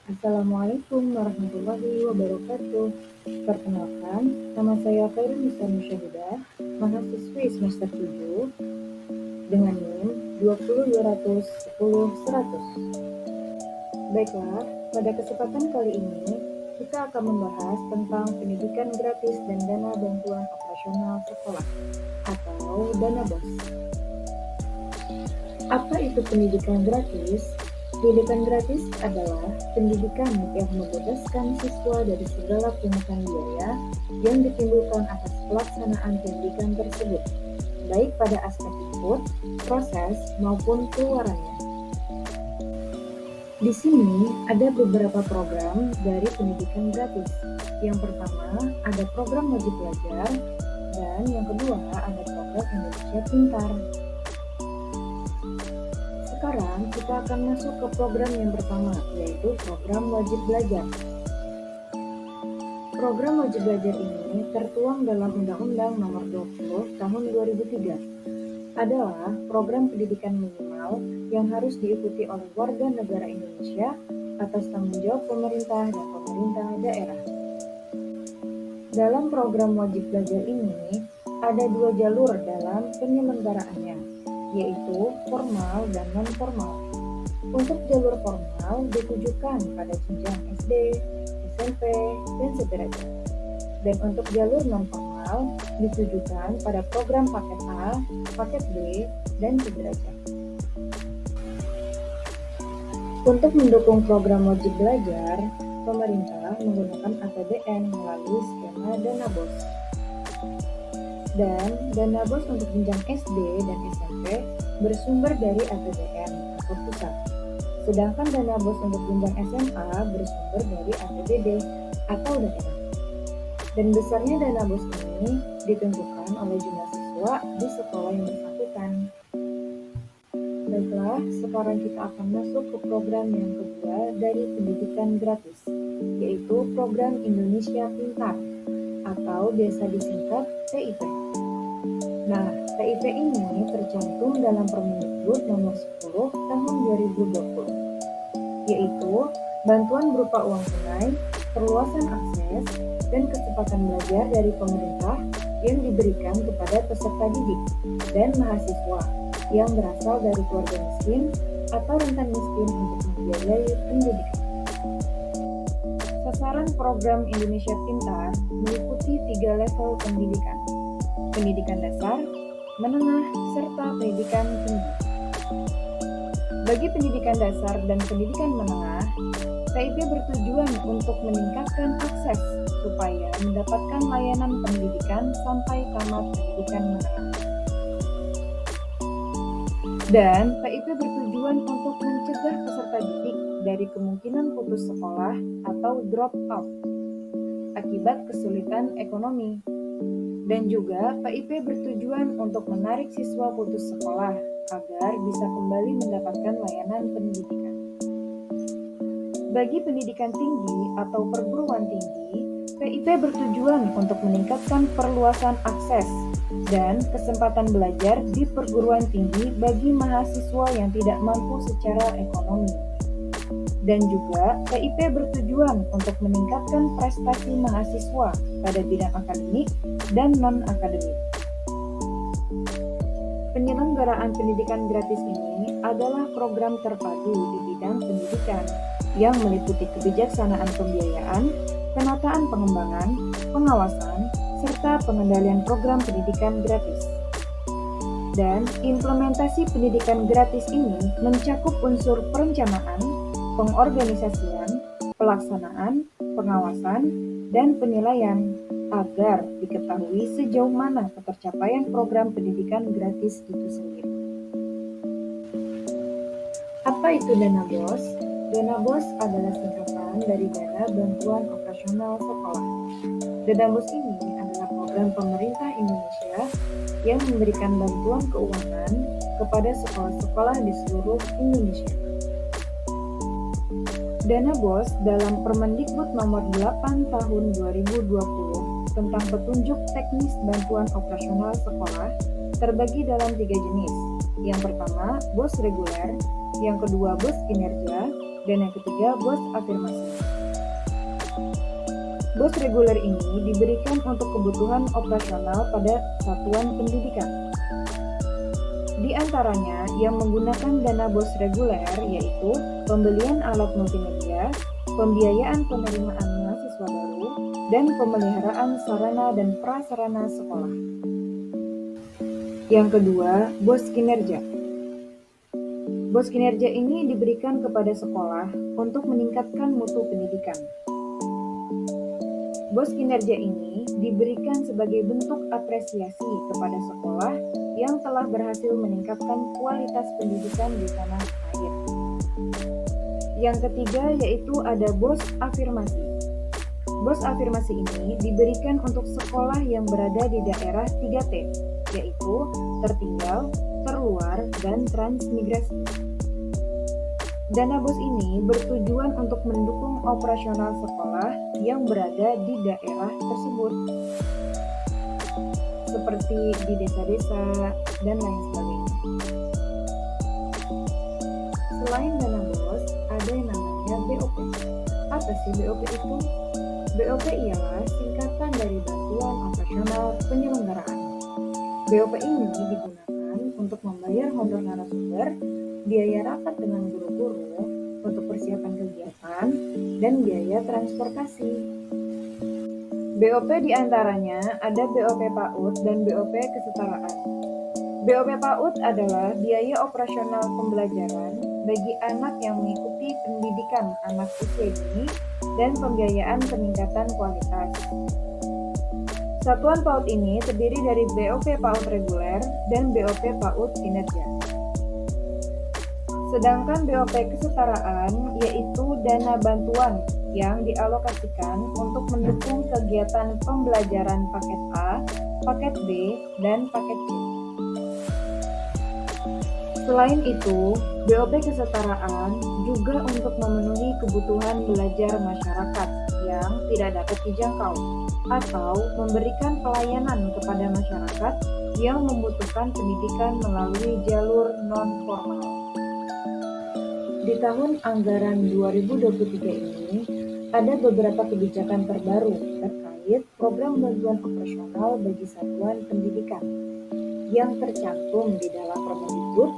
Assalamualaikum warahmatullahi wabarakatuh. Perkenalkan, nama saya Khairul Nisa Musyahidah, mahasiswi semester 7 dengan NIM 20210-100. Baiklah, pada kesempatan kali ini kita akan membahas tentang pendidikan gratis dan dana bantuan operasional sekolah atau dana BOS. Apa itu pendidikan gratis? Pendidikan gratis adalah pendidikan yang membebaskan siswa dari segala pungutan biaya yang ditimbulkan atas pelaksanaan pendidikan tersebut, baik pada aspek input, proses, maupun keluarannya. Di sini ada beberapa program dari pendidikan gratis. Yang pertama ada program wajib belajar, dan yang kedua ada program Indonesia Pintar. Sekarang kita akan masuk ke program yang pertama, yaitu program wajib belajar. Program wajib belajar ini tertuang dalam Undang-Undang Nomor 20 Tahun 2003. Adalah program pendidikan minimal yang harus diikuti oleh warga negara Indonesia atas tanggung jawab pemerintah dan pemerintah daerah. Dalam program wajib belajar ini, ada dua jalur dalam penyelenggaraannya, yaitu formal dan non-formal. Untuk jalur formal ditujukan pada jenjang SD, SMP, dan sederajat. Dan untuk jalur non-formal ditujukan pada program paket A, paket B, dan sederajat. Untuk mendukung program wajib belajar, pemerintah menggunakan APBN melalui skema dana BOS. Dan dana BOS untuk jenjang SD dan SMP bersumber dari APBN atau pusat. Sedangkan dana BOS untuk jenjang SMA bersumber dari APBD atau daerah. Dan besarnya dana BOS ini ditentukan oleh jumlah siswa di sekolah yang bersangkutan. Baiklah, sekarang kita akan masuk ke program yang kedua dari pendidikan gratis, yaitu program Indonesia Pintar atau biasa disingkat PIP. Nah, PIP ini tercantum dalam Permendikbud Nomor 10 Tahun 2020, yaitu bantuan berupa uang tunai, perluasan akses, dan kesempatan belajar dari pemerintah yang diberikan kepada peserta didik dan mahasiswa yang berasal dari keluarga miskin atau rentan miskin untuk membiayai pendidikan. Sasaran program Indonesia Pintar meliputi 3 level pendidikan: pendidikan dasar, menengah, serta pendidikan tinggi. Bagi pendidikan dasar dan pendidikan menengah, PIP bertujuan untuk meningkatkan akses supaya mendapatkan layanan pendidikan sampai tamat pendidikan menengah. Dan PIP bertujuan untuk mencegah peserta didik dari kemungkinan putus sekolah atau drop out akibat kesulitan ekonomi. Dan juga PIP bertujuan untuk menarik siswa putus sekolah agar bisa kembali mendapatkan layanan pendidikan. Bagi pendidikan tinggi atau perguruan tinggi, PIP bertujuan untuk meningkatkan perluasan akses dan kesempatan belajar di perguruan tinggi bagi mahasiswa yang tidak mampu secara ekonomi. Dan juga PIP bertujuan untuk meningkatkan prestasi mahasiswa pada bidang akademik dan non-akademik. Penyelenggaraan pendidikan gratis ini adalah program terpadu di bidang pendidikan yang meliputi kebijaksanaan pembiayaan, penataan pengembangan, pengawasan, serta pengendalian program pendidikan gratis. Dan implementasi pendidikan gratis ini mencakup unsur perencanaan, pengorganisasian, pelaksanaan, pengawasan, dan penilaian agar diketahui sejauh mana ketercapaian program pendidikan gratis itu sendiri. Apa itu dana BOS? Dana BOS adalah singkatan dari Dana Bantuan Operasional Sekolah. Dana BOS ini adalah program pemerintah Indonesia yang memberikan bantuan keuangan kepada sekolah-sekolah di seluruh Indonesia. Dana BOS dalam Permendikbud Nomor 8 Tahun 2020 tentang petunjuk teknis bantuan operasional sekolah terbagi dalam 3 jenis. Yang pertama, BOS reguler, yang kedua BOS kinerja, Dan yang ketiga, BOS afirmasi. BOS reguler ini diberikan untuk kebutuhan operasional pada satuan pendidikan. Di antaranya yang menggunakan dana BOS reguler yaitu pembelian alat multimedia, pembiayaan penerimaan mahasiswa baru, dan pemeliharaan sarana dan prasarana sekolah. Yang kedua, BOS kinerja. BOS kinerja ini diberikan kepada sekolah untuk meningkatkan mutu pendidikan. BOS kinerja ini diberikan sebagai bentuk apresiasi kepada sekolah yang telah berhasil meningkatkan kualitas pendidikan di tanah air. Yang ketiga yaitu ada BOS afirmasi. BOS afirmasi ini diberikan untuk sekolah yang berada di daerah 3T, yaitu tertinggal, terluar, dan transmigrasi. Dana BOS ini bertujuan untuk mendukung operasional sekolah yang berada di daerah tersebut, seperti di desa-desa dan lain sebagainya. Selain dana BOS, ada yang namanya BOP. Apa sih BOP itu? BOP ialah singkatan dari Bantuan Operasional Penyelenggaraan. BOP ini digunakan untuk membayar honor narasumber, biaya rapat dengan guru-guru untuk persiapan kegiatan, dan biaya transportasi. BOP diantaranya ada BOP PAUD dan BOP kesetaraan. BOP PAUD adalah biaya operasional pembelajaran bagi anak yang mengikuti pendidikan anak usia dini dan pembiayaan peningkatan kualitas. Satuan PAUD ini terdiri dari BOP PAUD reguler dan BOP PAUD kinerja. Sedangkan BOP kesetaraan yaitu dana bantuan yang dialokasikan untuk mendukung kegiatan pembelajaran paket A, paket B, dan paket C. Selain itu, BOP kesetaraan juga untuk memenuhi kebutuhan belajar masyarakat yang tidak dapat dijangkau atau memberikan pelayanan kepada masyarakat yang membutuhkan pendidikan melalui jalur non-formal. Di tahun anggaran 2023 ini, ada beberapa kebijakan terbaru terkait program bantuan operasional bagi satuan pendidikan yang tercantum di dalam Permendikbud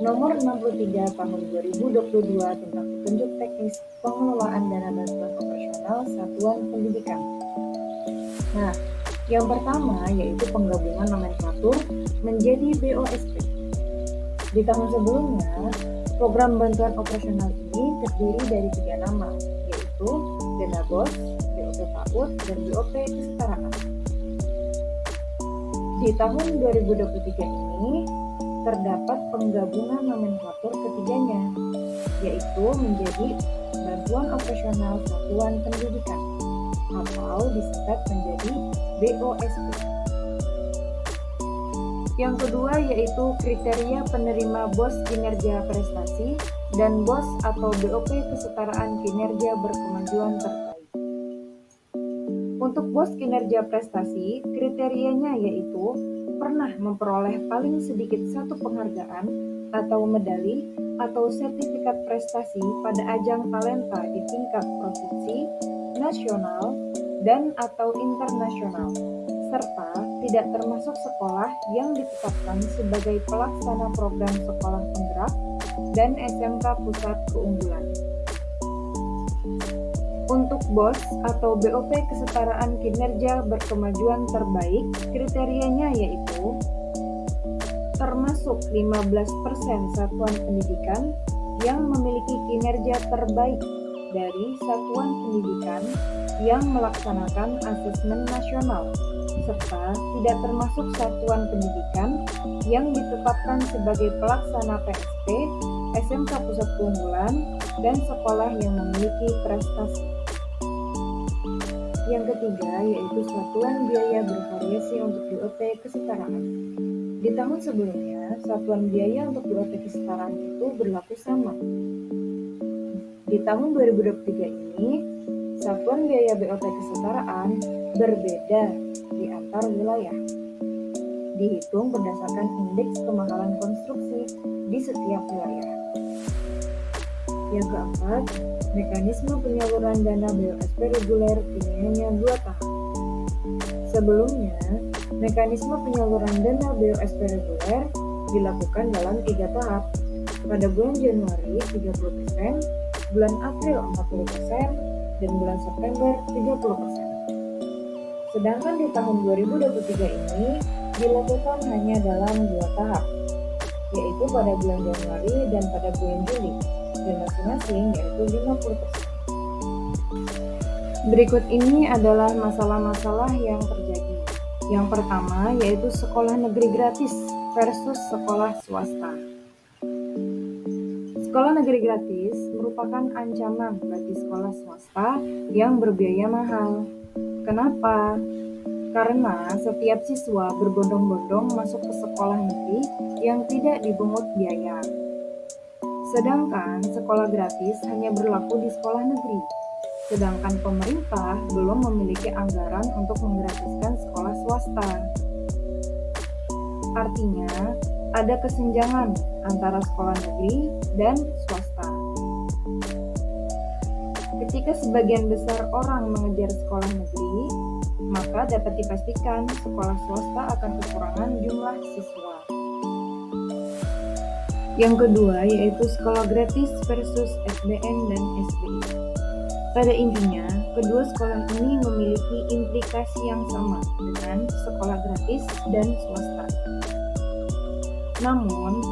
Nomor 63 Tahun 2022 tentang petunjuk teknis pengelolaan dana bantuan operasional satuan pendidikan. Nah, yang pertama yaitu penggabungan nomenklatur menjadi BOSP. Di tahun sebelumnya, program bantuan operasional ini terdiri dari 3 nama, yaitu dana BOS, BOP PAUD, dan BOP kesetaraan. Di tahun 2023 ini, terdapat penggabungan nomenklatur ketiganya, yaitu menjadi Bantuan Operasional Satuan Pendidikan, atau disingkat menjadi BOSP. Yang kedua yaitu kriteria penerima BOS kinerja prestasi dan BOS atau BOP kesetaraan kinerja berkemajuan terbaik. Untuk BOS kinerja prestasi, kriterianya yaitu pernah memperoleh paling sedikit 1 penghargaan atau medali atau sertifikat prestasi pada ajang talenta di tingkat provinsi, nasional, dan atau internasional, serta tidak termasuk sekolah yang ditetapkan sebagai pelaksana program sekolah penggerak dan SMK Pusat Keunggulan. Untuk BOS atau BOP kesetaraan kinerja berkemajuan terbaik, kriterianya yaitu termasuk 15% satuan pendidikan yang memiliki kinerja terbaik dari satuan pendidikan yang melaksanakan asesmen nasional, serta tidak termasuk satuan pendidikan yang ditetapkan sebagai pelaksana PSP, SMK Pusat Keunggulan, dan sekolah yang memiliki prestasi. Yang ketiga yaitu satuan biaya bervariasi untuk BOP kesetaraan. Di tahun sebelumnya, satuan biaya untuk BOP kesetaraan itu berlaku sama. Di tahun 2023 ini, satuan biaya BOP kesetaraan berbeda di antar wilayah. Dihitung berdasarkan indeks kemahalan konstruksi di setiap wilayah. Yang keempat, mekanisme penyaluran dana BOSP reguler kini hanya 2 tahap. Sebelumnya, mekanisme penyaluran dana BOSP reguler dilakukan dalam 3 tahap. Pada bulan Januari 30%, bulan April 40%, dan bulan September 30%. Sedangkan di tahun 2023 ini dilakukan hanya dalam 2 tahap, yaitu pada bulan Januari dan pada bulan Juli, dan masing-masing yaitu 50%. Berikut ini adalah masalah-masalah yang terjadi. Yang pertama yaitu sekolah negeri gratis versus sekolah swasta. Sekolah negeri gratis merupakan ancaman bagi sekolah swasta yang berbiaya mahal. Kenapa? Karena setiap siswa berbondong-bondong masuk ke sekolah negeri yang tidak dipungut biaya. Sedangkan sekolah gratis hanya berlaku di sekolah negeri. Sedangkan pemerintah belum memiliki anggaran untuk menggratiskan sekolah swasta. Artinya, ada kesenjangan antara sekolah negeri dan swasta. Ketika sebagian besar orang mengejar sekolah negeri, maka dapat dipastikan sekolah swasta akan kekurangan jumlah siswa. Yang kedua yaitu sekolah gratis versus SBN dan SBI. Pada intinya, kedua sekolah ini memiliki implikasi yang sama dengan sekolah gratis dan swasta. Namun,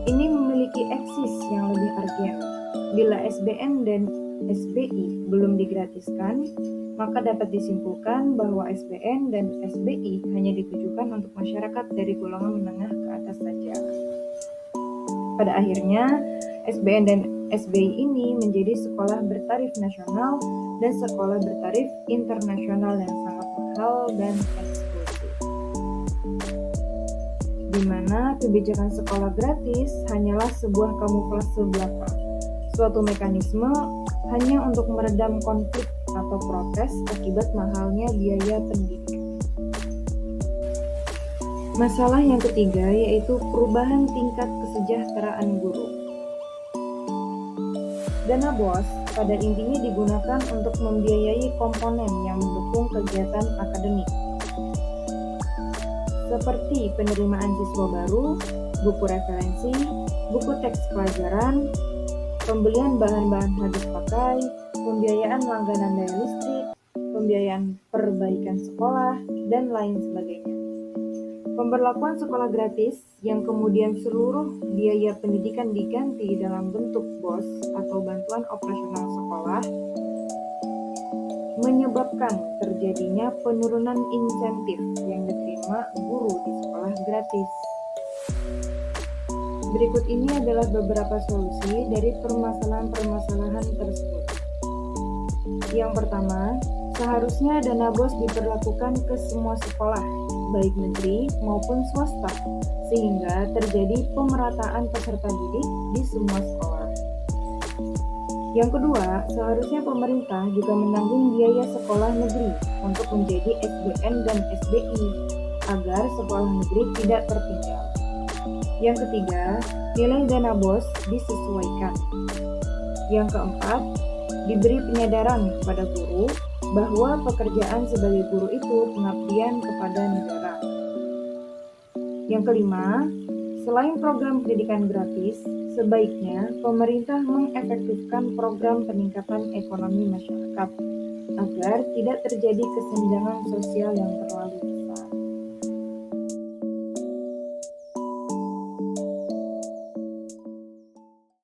ini memiliki eksis yang lebih urgen. Bila SBN dan SBI belum digratiskan, maka dapat disimpulkan bahwa SBN dan SBI hanya ditujukan untuk masyarakat dari golongan menengah ke atas saja. Pada akhirnya, SBN dan SBI ini menjadi sekolah bertarif nasional dan sekolah bertarif internasional yang sangat mahal dan eksklusif. Di mana kebijakan sekolah gratis hanyalah sebuah kamuflase belaka, suatu mekanisme hanya untuk meredam konflik atau protes akibat mahalnya biaya pendidikan. Masalah yang ketiga yaitu perubahan tingkat kesejahteraan guru. Dana BOS pada intinya digunakan untuk membiayai komponen yang mendukung kegiatan akademik, seperti penerimaan siswa baru, buku referensi, buku teks pelajaran, pembelian bahan-bahan habis pakai, pembiayaan langganan daya listrik, pembiayaan perbaikan sekolah, dan lain sebagainya. Pemberlakuan sekolah gratis yang kemudian seluruh biaya pendidikan diganti dalam bentuk BOS atau bantuan operasional sekolah menyebabkan terjadinya penurunan insentif yang diterima guru di sekolah gratis. Berikut ini adalah beberapa solusi dari permasalahan-permasalahan tersebut. Yang pertama, seharusnya dana BOS diberlakukan ke semua sekolah, baik negeri maupun swasta, sehingga terjadi pemerataan peserta didik di semua sekolah. Yang kedua, seharusnya pemerintah juga menanggung biaya sekolah negeri untuk menjadi SBN dan SBI, agar sekolah negeri tidak tertinggal. Yang ketiga, nilai dana BOS disesuaikan. Yang keempat, diberi penyadaran kepada guru bahwa pekerjaan sebagai guru itu pengabdian kepada negara. Yang kelima, selain program pendidikan gratis, sebaiknya pemerintah mengefektifkan program peningkatan ekonomi masyarakat agar tidak terjadi kesenjangan sosial yang terlalu tinggi.